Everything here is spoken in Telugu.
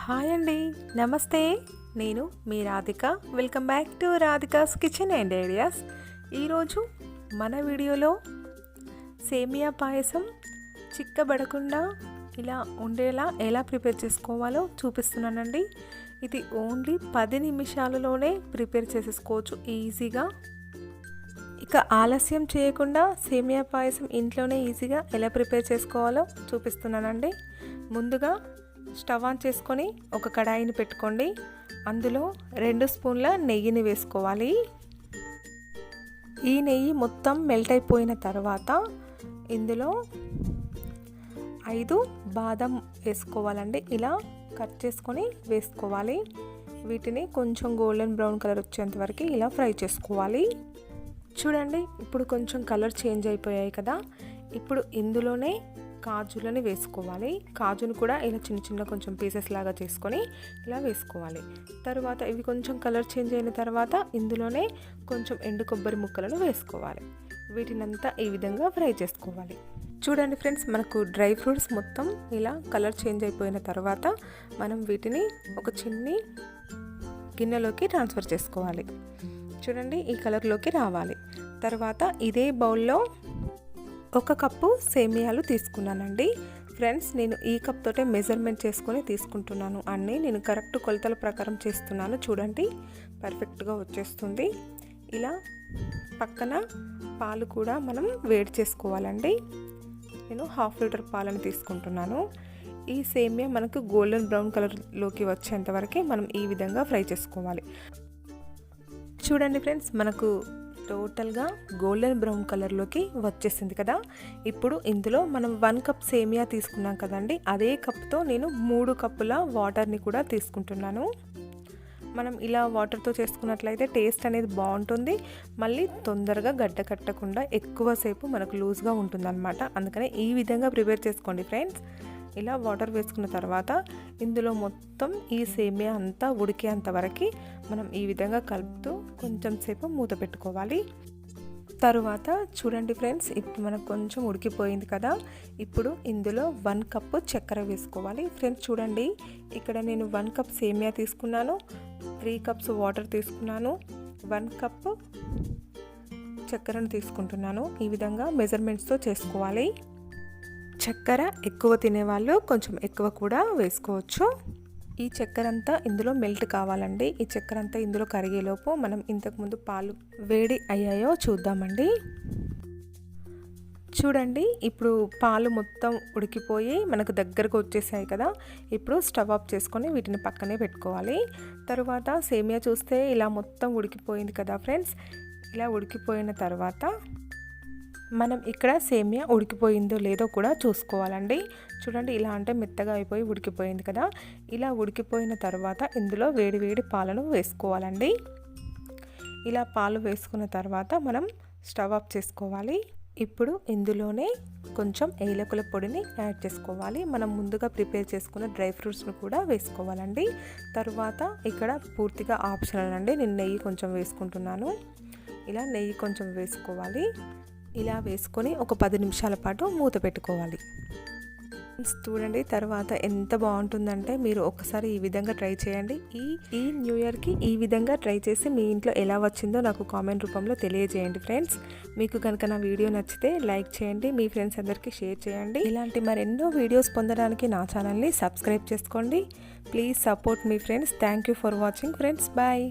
హాయ్ అండి, నమస్తే. నేను మీ Radhika. Welcome back to Radhika's kitchen and ideas. ఈరోజు మన వీడియోలో సేమియా పాయసం చిక్కబడకుండా ఇలా ఉండేలా ఎలా ప్రిపేర్ చేసుకోవాలో చూపిస్తున్నానండి. ఇది ఓన్లీ 10 నిమిషాలలోనే ప్రిపేర్ చేసేసుకోవచ్చు ఈజీగా. ఇక ఆలస్యం చేయకుండా సేమియా పాయసం ఇంట్లోనే ఈజీగా ఎలా ప్రిపేర్ చేసుకోవాలో చూపిస్తున్నానండి. ముందుగా స్టవ్ ఆన్ చేసుకొని ఒక కడాయిని పెట్టుకోండి. అందులో 2 స్పూన్ల నెయ్యిని వేసుకోవాలి. ఈ నెయ్యి మొత్తం మెల్ట్ అయిపోయిన తర్వాత ఇందులో 5 బాదం వేసుకోవాలండి. ఇలా కట్ చేసుకొని వేసుకోవాలి. వీటిని కొంచెం గోల్డెన్ బ్రౌన్ కలర్ వచ్చేంత వరకు ఇలా ఫ్రై చేసుకోవాలి. చూడండి, ఇప్పుడు కొంచెం కలర్ చేంజ్ అయిపోయాయి కదా. ఇప్పుడు ఇందులోనే కాజులని వేసుకోవాలి. కాజును కూడా ఇలా చిన్న చిన్న కొంచెం పీసెస్ లాగా చేసుకొని ఇలా వేసుకోవాలి. తర్వాత ఇవి కొంచెం కలర్ చేంజ్ అయిన తర్వాత ఇందులోనే కొంచెం ఎండు కొబ్బరి ముక్కలను వేసుకోవాలి. వీటినంతా ఈ విధంగా ఫ్రై చేసుకోవాలి. చూడండి ఫ్రెండ్స్, మనకు డ్రై ఫ్రూట్స్ మొత్తం ఇలా కలర్ చేంజ్ అయిపోయిన తర్వాత మనం వీటిని ఒక చిన్ని గిన్నెలోకి ట్రాన్స్ఫర్ చేసుకోవాలి. చూడండి, ఈ కలర్లోకి రావాలి. తర్వాత ఇదే బౌల్లో 1 కప్పు సేమియాలు తీసుకున్నానండి. ఫ్రెండ్స్, నేను ఈ కప్ తోటే మెజర్మెంట్ చేసుకొని తీసుకుంటున్నాను. అన్నీ నేను కరెక్ట్ కొలతల ప్రకారం చేస్తున్నాను. చూడండి, పర్ఫెక్ట్గా వచ్చేస్తుంది. ఇలా పక్కన పాలు కూడా మనం వేడి చేసుకోవాలండి. నేను 1/2 లీటర్ పాలను తీసుకుంటున్నాను. ఈ సేమియా మనకు గోల్డెన్ బ్రౌన్ కలర్లోకి వచ్చేంత వరకు మనం ఈ విధంగా ఫ్రై చేసుకోవాలి. చూడండి ఫ్రెండ్స్, మనకు టోటల్గా గోల్డెన్ బ్రౌన్ కలర్లోకి వచ్చేసింది కదా. ఇప్పుడు ఇందులో మనం 1 కప్ సేమియా తీసుకున్నాం కదండి, అదే కప్తో నేను 3 కప్పుల వాటర్ని కూడా తీసుకుంటున్నాను. మనం ఇలా వాటర్తో చేసుకున్నట్లయితే టేస్ట్ అనేది బాగుంటుంది. మళ్ళీ తొందరగా గడ్డ కట్టకుండా ఎక్కువసేపు మనకు లూజ్గా ఉంటుందన్నమాట. అందుకనే ఈ విధంగా ప్రిపేర్ చేసుకోండి ఫ్రెండ్స్. ఇలా వాటర్ వేసుకున్న తర్వాత ఇందులో మొత్తం ఈ సేమియా అంతా ఉడికేంత వరకు మనం ఈ విధంగా కలుపుతూ కొంచెం సేపు మూత పెట్టుకోవాలి. తరువాత చూడండి ఫ్రెండ్స్, ఇప్పుడు మనకు కొంచెం ఉడికిపోయింది కదా. ఇప్పుడు ఇందులో 1 కప్పు చక్కెర వేసుకోవాలి. ఫ్రెండ్స్ చూడండి, ఇక్కడ నేను 1 కప్ సేమియా తీసుకున్నాను, 3 కప్స్ వాటర్ తీసుకున్నాను, 1 కప్పు చక్కెరను తీసుకుంటున్నాను. ఈ విధంగా మెజర్మెంట్స్తో చేసుకోవాలి. చక్కెర ఎక్కువ తినేవాళ్ళు కొంచెం ఎక్కువ కూడా వేసుకోవచ్చు. ఈ చక్కెర అంతా ఇందులో మెల్ట్ కావాలండి. ఈ చక్కెర అంతా ఇందులో కరిగేలోపు మనం ఇంతకుముందు పాలు వేడి అయ్యాయో చూద్దామండి. చూడండి, ఇప్పుడు పాలు మొత్తం ఉడికిపోయి మనకు దగ్గరకు వచ్చేసాయి కదా. ఇప్పుడు స్టవ్ ఆఫ్ చేసుకొని వీటిని పక్కనే పెట్టుకోవాలి. తర్వాత సేమియా చూస్తే ఇలా మొత్తం ఉడికిపోయింది కదా ఫ్రెండ్స్. ఇలా ఉడికిపోయిన తర్వాత మనం ఇక్కడ సేమియా ఉడికిపోయిందో లేదో కూడా చూసుకోవాలండి. చూడండి, ఇలా అంటే మెత్తగా అయిపోయి ఉడికిపోయింది కదా. ఇలా ఉడికిపోయిన తర్వాత ఇందులో వేడి వేడి పాలను వేసుకోవాలండి. ఇలా పాలు వేసుకున్న తర్వాత మనం స్టవ్ ఆఫ్ చేసుకోవాలి. ఇప్పుడు ఇందులోనే కొంచెం ఏలకుల పొడిని యాడ్ చేసుకోవాలి. మనం ముందుగా ప్రిపేర్ చేసుకున్న డ్రై ఫ్రూట్స్ను కూడా వేసుకోవాలండి. తర్వాత ఇక్కడ పూర్తిగా ఆప్షనల్ అండి, నేను నెయ్యి కొంచెం వేసుకుంటున్నాను. ఇలా నెయ్యి కొంచెం వేసుకోవాలి. ఇలా వేసుకొని ఒక 10 నిమిషాల పాటు మూత పెట్టుకోవాలి. చూడండి, తర్వాత ఎంత బాగుంటుందంటే మీరు ఒకసారి ఈ విధంగా ట్రై చేయండి. ఈ న్యూ ఇయర్కి ఈ విధంగా ట్రై చేసి మీ ఇంట్లో ఎలా వచ్చిందో నాకు కామెంట్ రూపంలో తెలియజేయండి ఫ్రెండ్స్. మీకు కనుక నా వీడియో నచ్చితే లైక్ చేయండి, మీ ఫ్రెండ్స్ అందరికీ షేర్ చేయండి. ఇలాంటి మరెన్నో వీడియోస్ పొందడానికి నా ఛానల్ని సబ్స్క్రైబ్ చేసుకోండి. ప్లీజ్ సపోర్ట్ మీ friends. Thank you for watching friends. Bye.